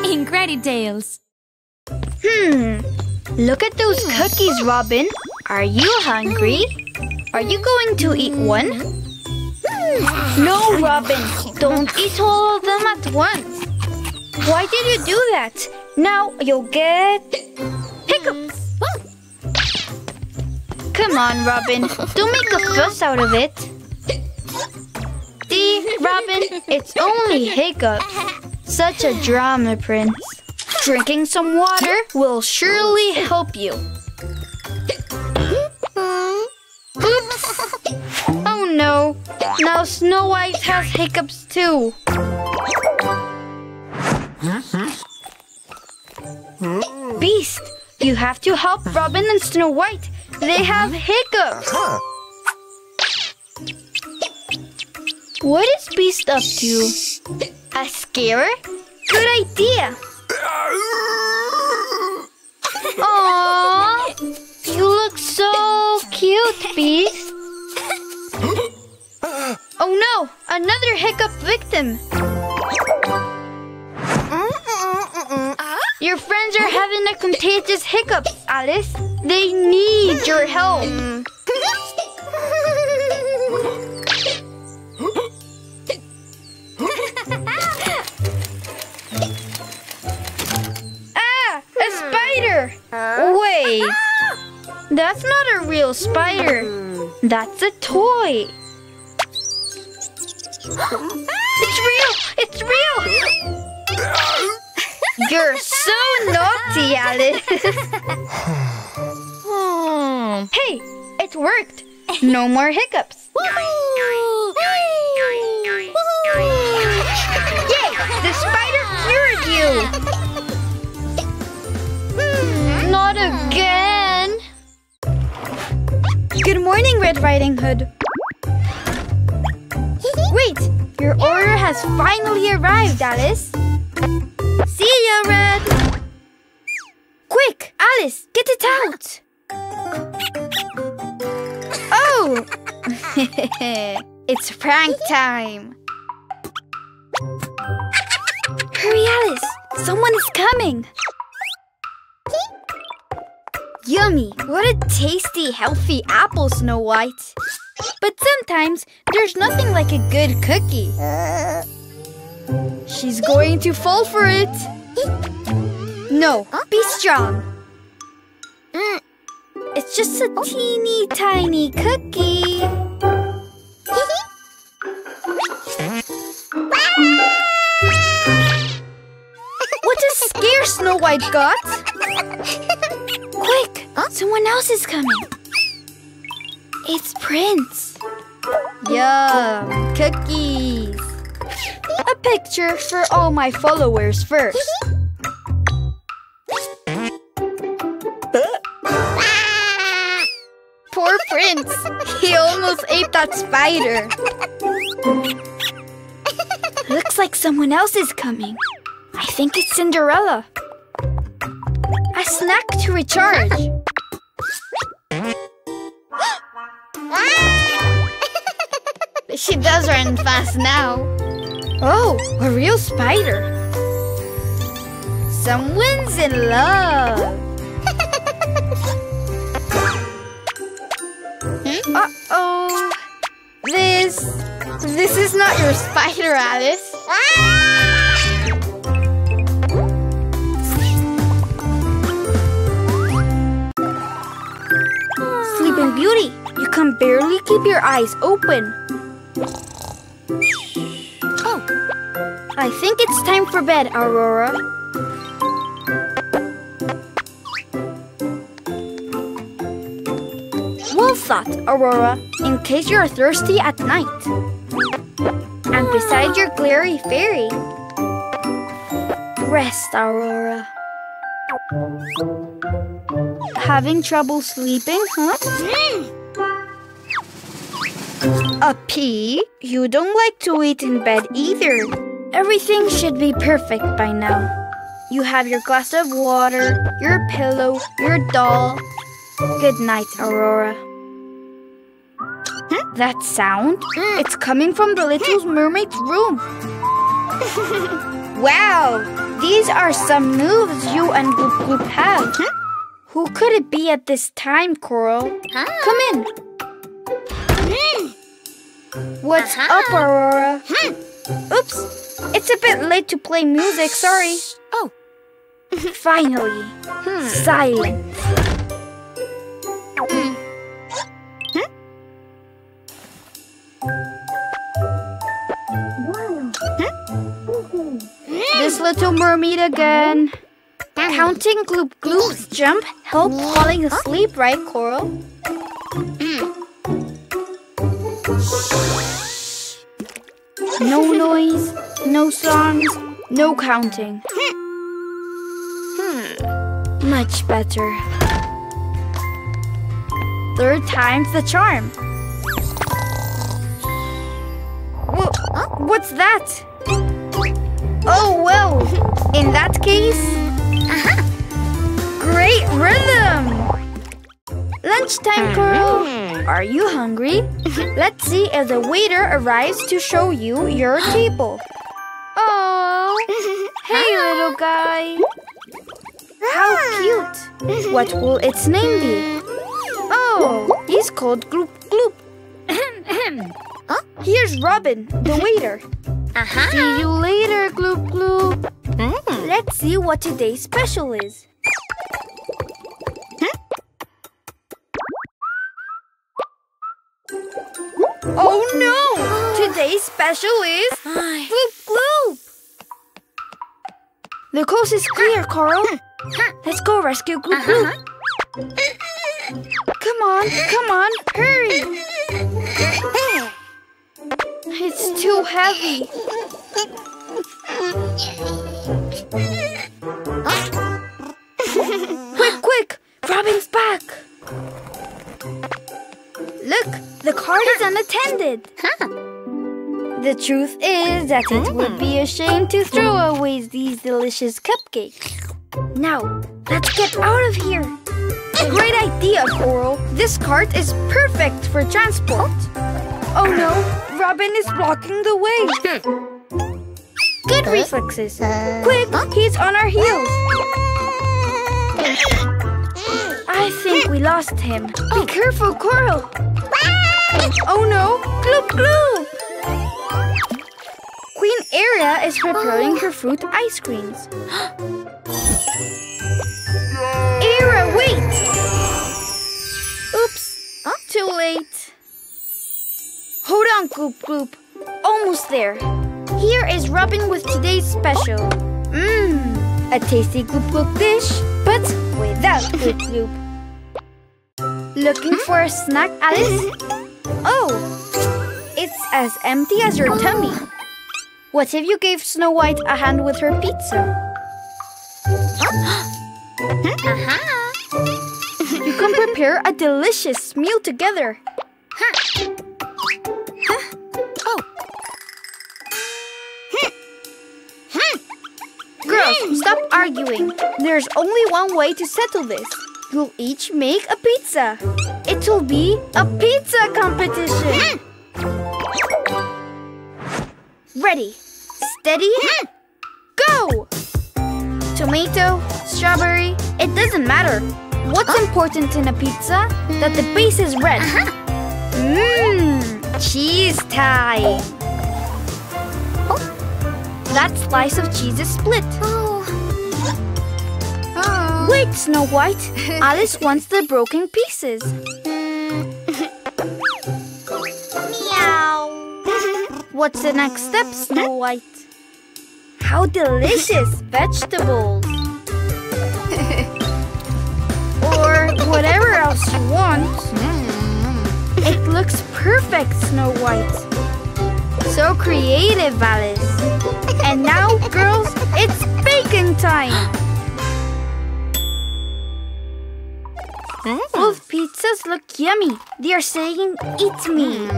Increditales. Look at those cookies, Robin. Are you hungry? Are you going to eat one? No, Robin. Don't eat all of them at once. Why did you do that? Now you'll get hiccups. Come on, Robin. Don't make a fuss out of it. See, Robin, it's only hiccups. Such a drama, Prince. Drinking some water will surely help you. Oops! Oh no! Now Snow White has hiccups too. Beast, you have to help Robin and Snow White. They have hiccups. What is Beast up to? A scare? Good idea. Aww, you look so cute, Beast. Oh no, another hiccup victim. Your friends are having a contagious hiccup, Alice. They need your help. A spider! Wait, that's not a real spider. That's a toy. It's real! It's real! You're so naughty, Alice. Hey, it worked. No more hiccups. Yay! The spider cured you! Not again! Good morning, Red Riding Hood. Wait! Your order has finally arrived, Alice. See ya, Red! Quick, Alice, get it out! Oh! It's prank time! Hurry, Alice! Someone is coming! Yummy! What a tasty, healthy apple, Snow White! But sometimes, there's nothing like a good cookie. She's going to fall for it! No, be strong! It's just a teeny tiny cookie! What a scare Snow White got! Quick! Someone else is coming! It's Prince! Yum! Cookies! A picture for all my followers first. Poor Prince! He almost ate that spider. Looks like someone else is coming. I think it's Cinderella. A snack to recharge. She does run fast now. Oh, a real spider. Someone's in love. Uh-oh. This is not your spider, Alice. Sleeping Beauty, you can barely keep your eyes open. Oh, I think it's time for bed, Aurora. Well thought, Aurora, in case you're thirsty at night. And beside your glary fairy. Rest, Aurora. Having trouble sleeping, huh? A pea? You don't like to eat in bed either. Everything should be perfect by now. You have your glass of water, your pillow, your doll. Good night, Aurora. That sound? It's coming from the little mermaid's room. Wow! These are some moves you and Gloop Gloop have. Who could it be at this time, Coral? Come in. What's up, Aurora? Oops! It's a bit late to play music, sorry. Oh. Finally. Silence. This little mermaid again. Counting Gloop Gloop's jump help falling asleep, right, Coral? No noise, no songs, no counting. Much better. Third time's the charm. What's that? Oh, well, in that case, great rhythm! Lunchtime, Coral. Are you hungry? Let's see if the waiter arrives to show you your table. Oh, hey, little guy. How cute. What will its name be? Oh, he's called Gloop Gloop. Here's Robin, the waiter. See you later, Gloop Gloop. Let's see what today's special is. Oh no! Today's special is Gloop Gloop. The coast is clear, Coral. Let's go rescue Gloop Gloop. Come on, hurry! It's too heavy. Quick! Robin's back! Look, the cart is unattended. The truth is that it would be a shame to throw away these delicious cupcakes. Now, let's get out of here. Great idea, Coral. This cart is perfect for transport. Oh no, Robin is blocking the way. Good reflexes. Quick, he's on our heels. I think we lost him. Be careful, Coral. Oh no, Gloop Gloop. Queen Aria is preparing her fruit ice creams. Aria, wait! Oops, too late. Hold on, Gloop Gloop. Almost there. Here is Robin with today's special. A tasty Gloop Gloop dish, but without Gloop Gloop. Looking for a snack, Alice? Oh, it's as empty as your tummy. What if you gave Snow White a hand with her pizza? You can prepare a delicious meal together. Girls, stop arguing. There's only one way to settle this. You'll each make a pizza. It'll be a pizza competition. Ready, steady, go! Tomato, strawberry, it doesn't matter. What's important in a pizza? That the base is red. Cheese time. That slice of cheese is split. Wait, Snow White. Alice wants the broken pieces. Meow. What's the next step, Snow White? How delicious vegetables. Or whatever else you want. It looks perfect, Snow White. So creative, Alice. And now, girls, it's baking time. Both pizzas look yummy. They are saying, eat me.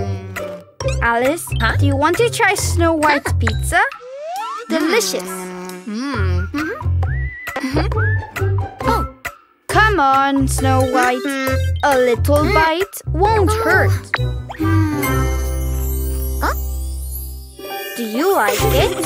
Alice, do you want to try Snow White's pizza? Delicious. Come on, Snow White. A little bite won't hurt. Do you like it?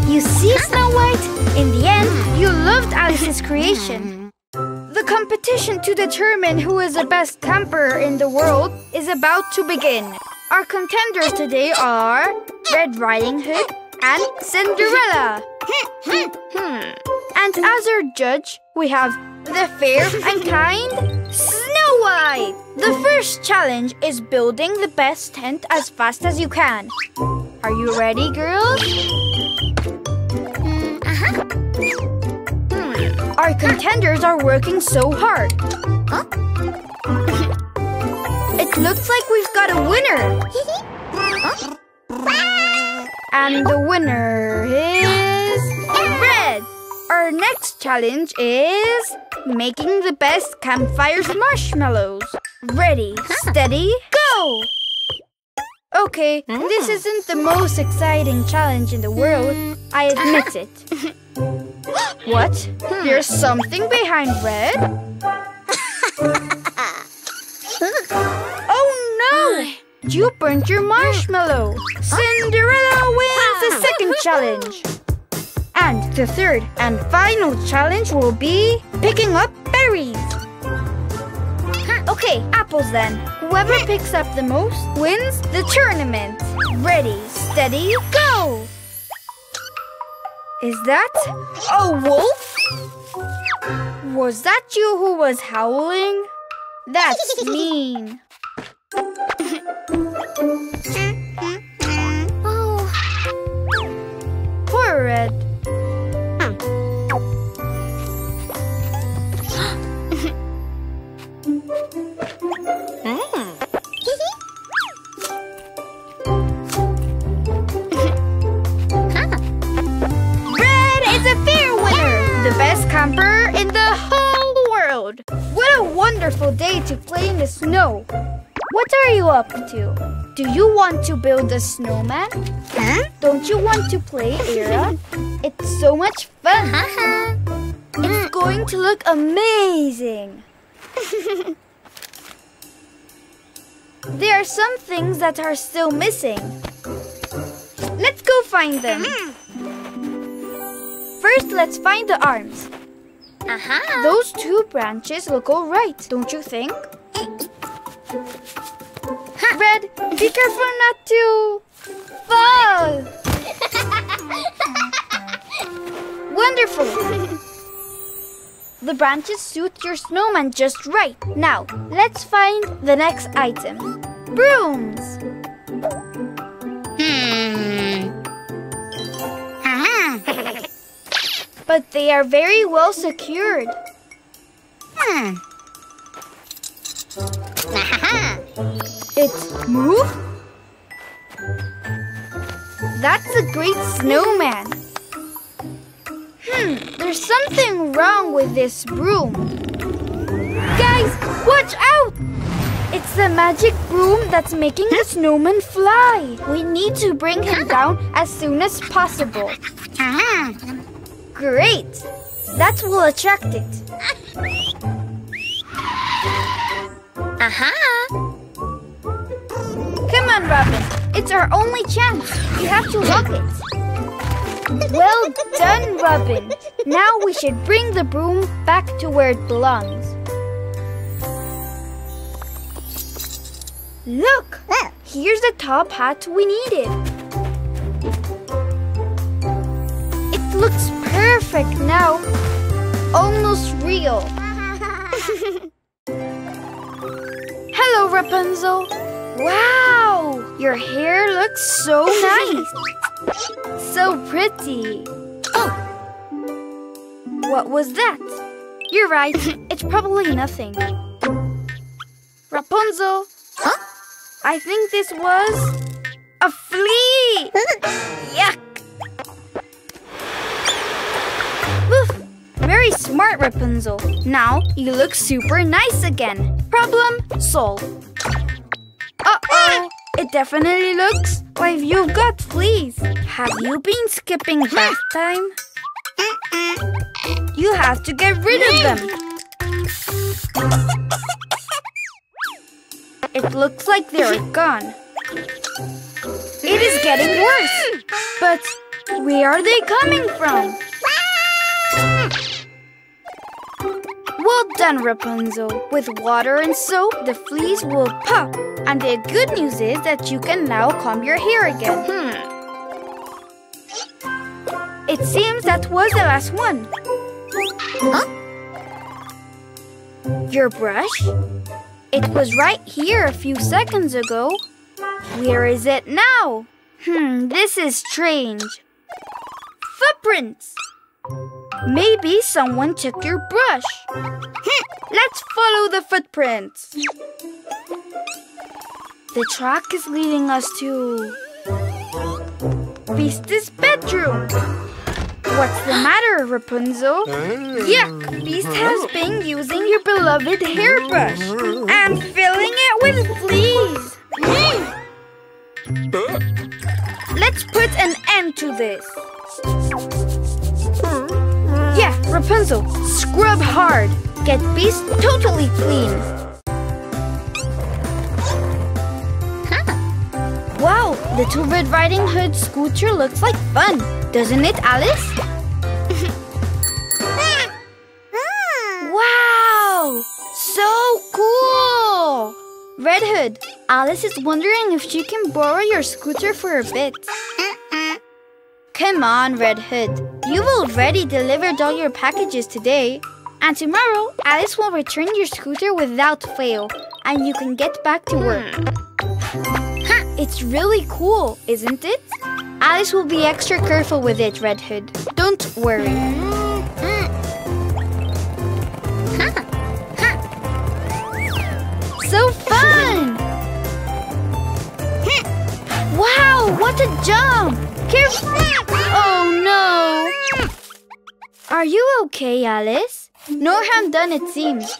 You see, Snow White? In the end, you loved Alice's creation. The competition to determine who is the best camper in the world is about to begin. Our contenders today are Red Riding Hood and Cinderella. And as our judge, we have the fair and kind Snow White. The first challenge is building the best tent as fast as you can. Are you ready, girls? Our contenders are working so hard. It looks like we've got a winner. And the winner is Red. Our next challenge is making the best campfire's marshmallows. Ready, steady, go! Okay, this isn't the most exciting challenge in the world. I admit it. What? There's something behind Red? Oh no! You burnt your marshmallow. Cinderella wins the second challenge. And the third and final challenge will be picking up berries. Okay, apples then. Whoever picks up the most wins the tournament. Ready, steady, go! Is that a wolf? Was that you who was howling? That's mean. Oh. Poor Red. The best camper in the whole world! What a wonderful day to play in the snow! What are you up to? Do you want to build a snowman? Don't you want to play Era? It's so much fun! It's going to look amazing! There are some things that are still missing. Let's go find them! First, let's find the arms. Those two branches look all right, don't you think? Red, be careful not to fall! Wonderful! The branches suit your snowman just right. Now, let's find the next item. Brooms! But they are very well secured. It's move? That's a great snowman. There's something wrong with this broom. Guys, watch out! It's the magic broom that's making the snowman fly. We need to bring him down as soon as possible. Great! That will attract it. Come on, Robin. It's our only chance. You have to log it. Well done, Robin. Now we should bring the broom back to where it belongs. Look! Here's the top hat we needed. It looks perfect now. Almost real. Hello, Rapunzel. Wow! Your hair looks so nice. So pretty. Oh! What was that? You're right. It's probably nothing. Rapunzel. Huh? I think this was a flea. Yuck. Woof. Very smart, Rapunzel. Now you look super nice again. Problem solved. Uh-oh. It definitely looks like you've got fleas. Have you been skipping bath time? You have to get rid of them. It looks like they're gone. It is getting worse. But where are they coming from? Well done, Rapunzel. With water and soap, the fleas will pop. And the good news is that you can now comb your hair again. It seems that was the last one. Huh? Your brush? It was right here a few seconds ago. Where is it now? This is strange. Footprints! Maybe someone took your brush. Let's follow the footprints. The track is leading us to Beast's bedroom. What's the matter, Rapunzel? Yuck! Beast has been using your beloved hairbrush and filling it with fleas. Let's put an end to this. Yeah, Rapunzel, scrub hard. Get Beast totally clean. Wow, the Two Red Riding Hood scooter looks like fun, doesn't it, Alice? Wow, so cool! Red Hood, Alice is wondering if she can borrow your scooter for a bit. Come on, Red Hood. You've already delivered all your packages today. And tomorrow, Alice will return your scooter without fail. And you can get back to work. It's really cool, isn't it? Alice will be extra careful with it, Red Hood. Don't worry. So fun! Wow, what a jump! Careful! Oh no! Are you okay, Alice? No harm done, it seems.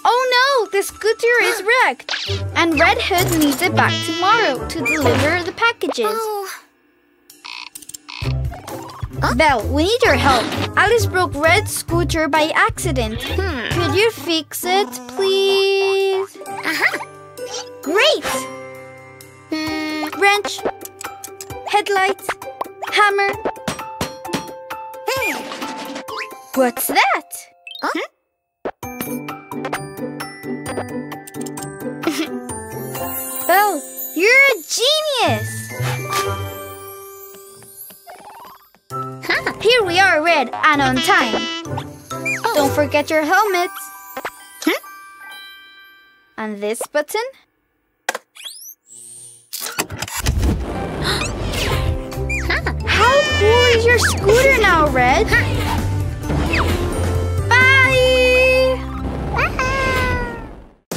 Oh no, the scooter is wrecked. And Red Hood needs it back tomorrow to deliver the packages. Belle, we need your help. Alice broke Red's scooter by accident. Could you fix it, please? Great! Wrench, headlights, hammer. What's that? Belle, you're a genius! Here we are, Red, and on time. Don't forget your helmets. And this button? How cool is your scooter now, Red? Bye!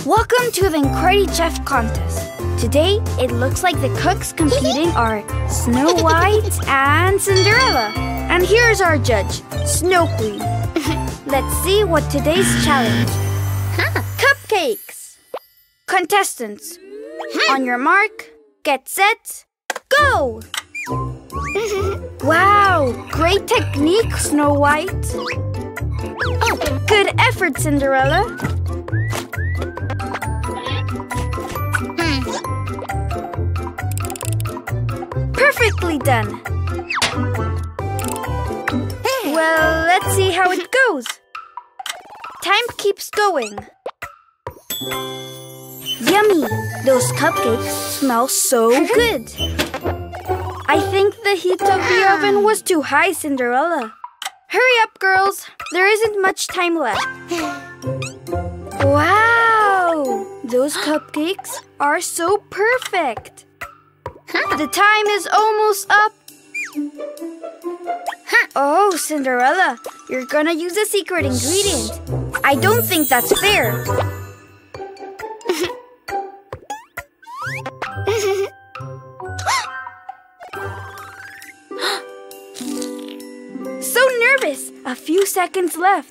Welcome to the Increditales contest. Today, it looks like the cooks competing are Snowhite and Cinderella. And here's our judge, Snow Queen. Let's see what today's challenge. Cupcakes. Contestants, on your mark, get set, go! Wow, great technique, Snow White. Good effort, Cinderella. Perfectly done. Well, let's see how it goes. Time keeps going. Yummy! Those cupcakes smell so good. I think the heat of the oven was too high, Cinderella. Hurry up, girls. There isn't much time left. Wow! Those cupcakes are so perfect. The time is almost up. Oh, Cinderella, you're gonna use a secret ingredient. I don't think that's fair. So nervous. A few seconds left.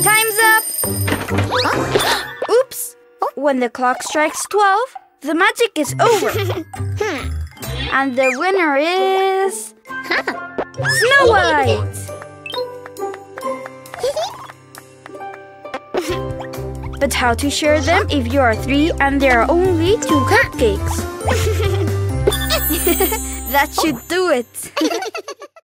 Time's up. Oops. When the clock strikes 12, the magic is over. And the winner is Snow White. But how to share them if you are 3 and there are only 2 cupcakes? That should do it.